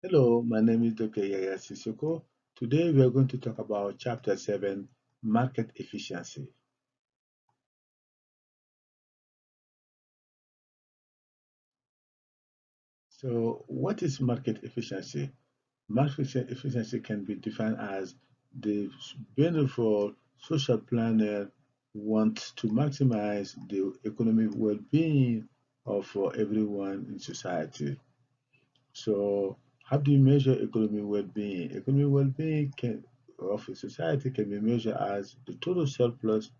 Hello, my name is Dr. Yaya Sissoko. Today we are going to talk about Chapter 7, Market Efficiency. So, what is market efficiency? Market efficiency can be defined as the benefit social planner wants to maximize the economic well-being of everyone in society. So, how do you measure economic well-being? Economic well-being of a society can be measured as the total surplus.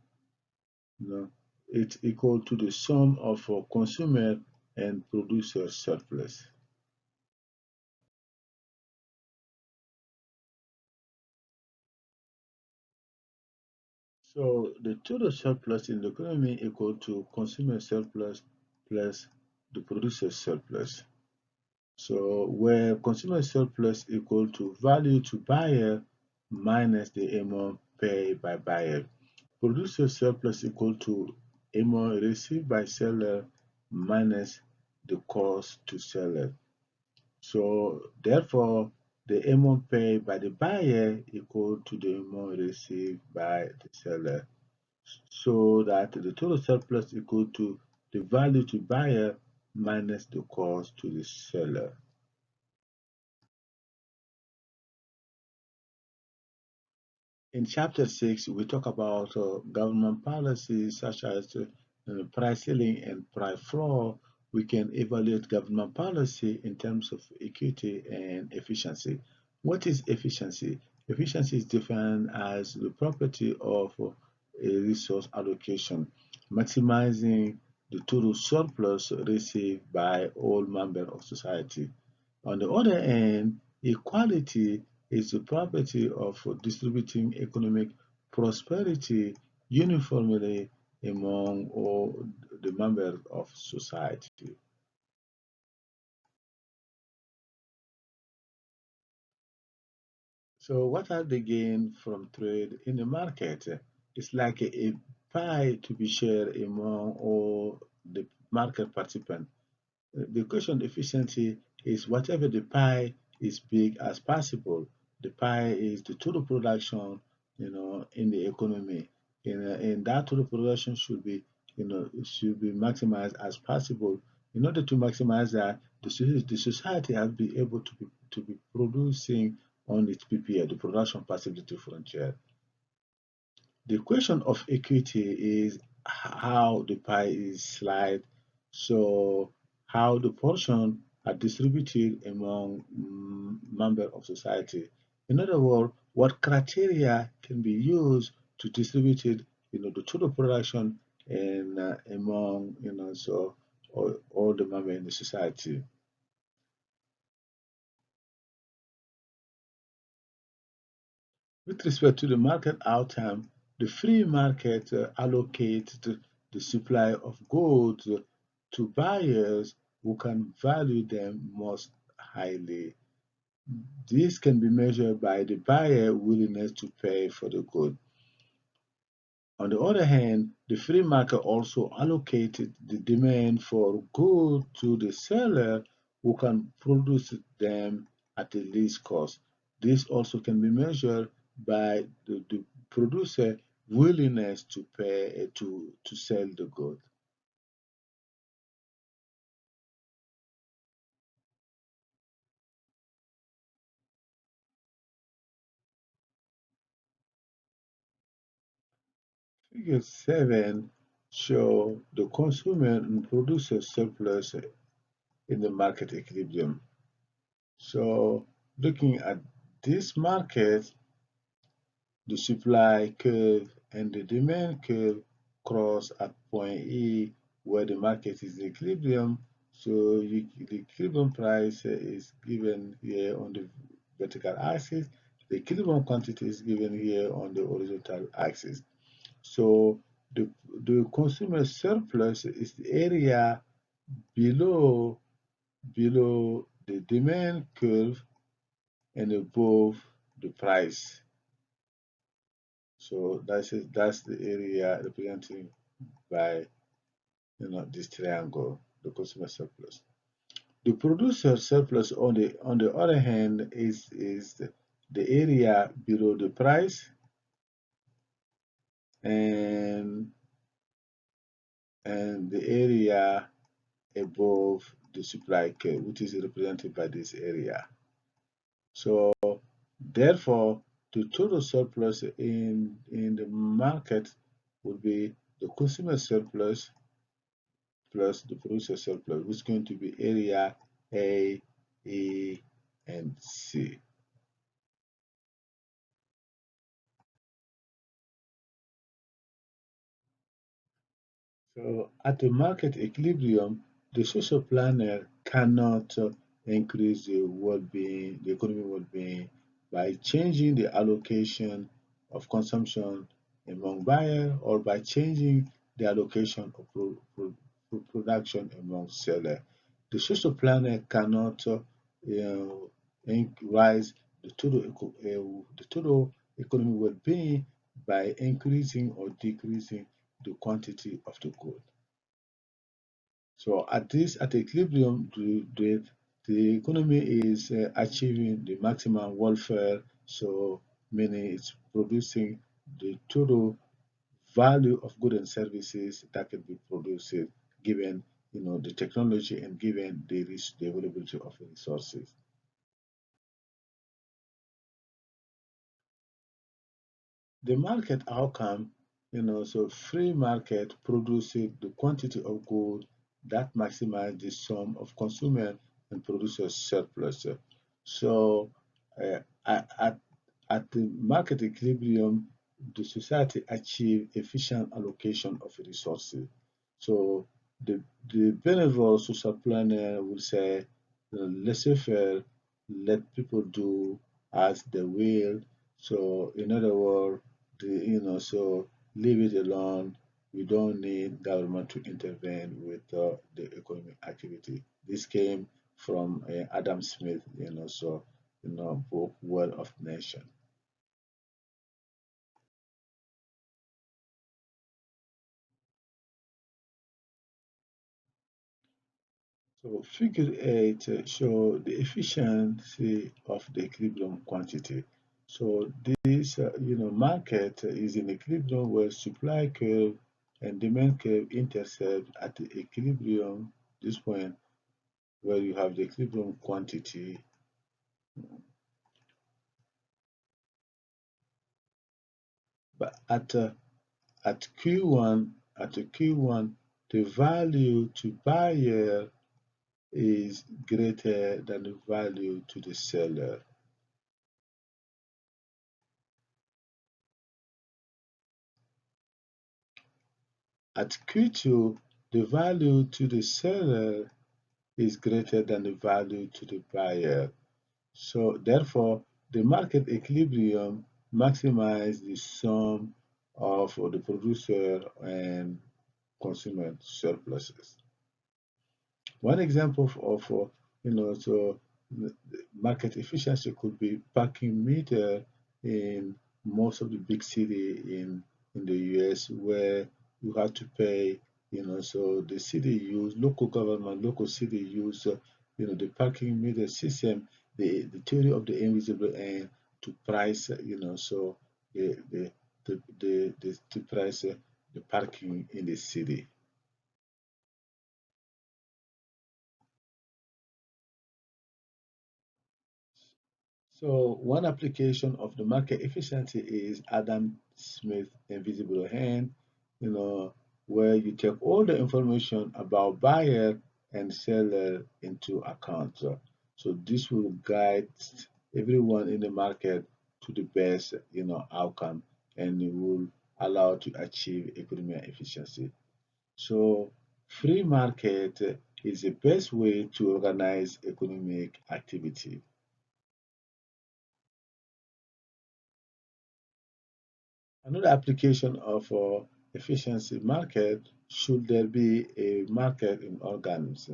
It's equal to the sum of consumer and producer surplus. So the total surplus in the economy equal to consumer surplus plus the producer surplus. So where consumer surplus equal to value to buyer minus the amount paid by buyer. Producer surplus equal to amount received by seller minus the cost to seller. So therefore, the amount paid by the buyer equal to the amount received by the seller, so that the total surplus equal to the value to buyer minus the cost to the seller. In chapter 6, we talk about government policies such as price ceiling and price floor. We can evaluate government policy in terms of equity and efficiency. What is efficiency? Efficiency is defined as the property of a resource allocation, maximizing the total surplus received by all members of society. On the other hand, equality is the property of distributing economic prosperity uniformly among all the members of society. So, what are the gain from trade in the market? It's like a pie to be shared among all the market participants. The question efficiency is whatever the pie is big as possible. The pie is the total production, in the economy. And that total production should be, should be maximized as possible. In order to maximize that, the society has to be able to be producing on its PPA, the production facility frontier. The question of equity is how the pie is sliced, so how the portion are distributed among members of society. In other words, what criteria can be used to distribute it, the total production and among, so all the members in the society. With respect to the market outcome, the free market allocates the supply of goods to buyers who can value them most highly. This can be measured by the buyer willingness to pay for the good. On the other hand, the free market also allocated the demand for goods to the seller who can produce them at the least cost. This also can be measured by the producer willingness to pay to sell the good. Figure 7 show the consumer and producer surplus in the market equilibrium. So looking at this market, the supply curve and the demand curve cross at point E where the market is in equilibrium. So the equilibrium price is given here on the vertical axis. The equilibrium quantity is given here on the horizontal axis. So the, the consumer surplus is the area below the demand curve and above the price. So that's the area represented by this triangle, the consumer surplus. The producer surplus on the other hand is the area below the price and the area above the supply curve, which is represented by this area. So therefore, the total surplus in the market would be the consumer surplus plus the producer surplus, which is going to be area A, E, and C. So at the market equilibrium, the social planner cannot increase the well-being, the economic well-being by changing the allocation of consumption among buyers or by changing the allocation of production among sellers. The social planner cannot rise the total economic well-being by increasing or decreasing the quantity of the good. So at equilibrium, the economy is achieving the maximum welfare, so meaning it's producing the total value of goods and services that can be produced given the technology and given the availability of resources. The market outcome, so free market produces the quantity of goods that maximize the sum of consumer and producer surplus. So uh, at, at the market equilibrium, the society achieve efficient allocation of resources. So the benevolent social planner will say, laissez-faire, let people do as they will. So in other words, so leave it alone. We don't need government to intervene with the economic activity. This came from Adam Smith, book World of Nation. So figure 8 show the efficiency of the equilibrium quantity. So this, market is in equilibrium where supply curve and demand curve intercept at the equilibrium, this point where you have the equilibrium quantity. But at Q1, the value to buyer is greater than the value to the seller. At Q2, the value to the seller is greater than the value to the buyer. So therefore, the market equilibrium maximizes the sum of the producer and consumer surpluses. One example so market efficiency could be parking meter in most of the big city in the US where you have to pay, so the city use local government, local city use, the parking meter system, the theory of the invisible end to price, so the to price the parking in the city. So one application of the market efficiency is Adam Smith invisible hand, where you take all the information about buyer and seller into account. So this will guide everyone in the market to the best, outcome, and it will allow to achieve economic efficiency. So free market is the best way to organize economic activity. Another application of efficiency market, should there be a market in organs.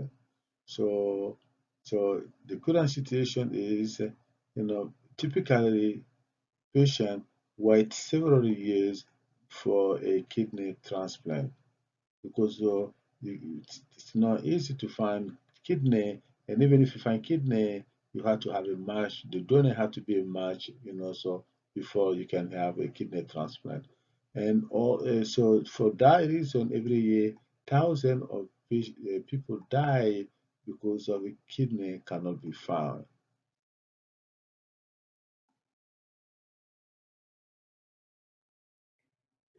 So, so the current situation is, typically patient wait several years for a kidney transplant because it's not easy to find kidney And even if you find kidney, you have to have a match. The donor have to be a match, so before you can have a kidney transplant. And so for that reason, every year, thousands of people die because of a kidney cannot be found.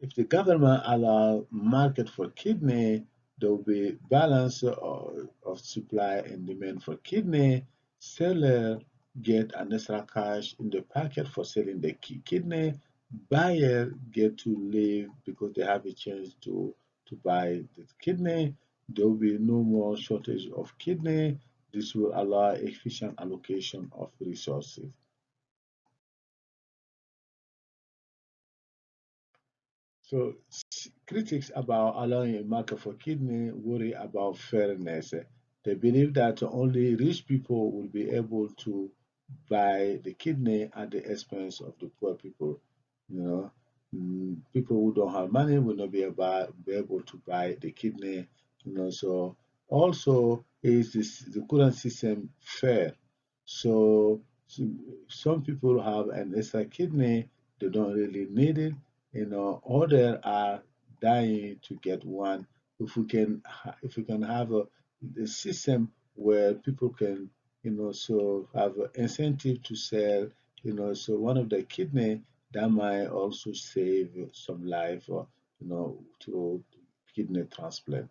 If the government allow market for kidney, there will be balance of supply and demand for kidney. Seller get an extra cash in the pocket for selling the kidney. Buyer get to live because they have a chance to buy the kidney. There will be no more shortage of kidney. This will allow efficient allocation of resources. So critics about allowing a market for kidney worry about fairness. They believe that only rich people will be able to buy the kidney at the expense of the poor people. You know, people who don't have money will not be able to buy the kidney. So also is the current system fair? So, some people have an extra kidney, they don't really need it, others are dying to get one. If we can have a system where people can, so have an incentive to sell, so one of the kidney that might also save some life, or through kidney transplant.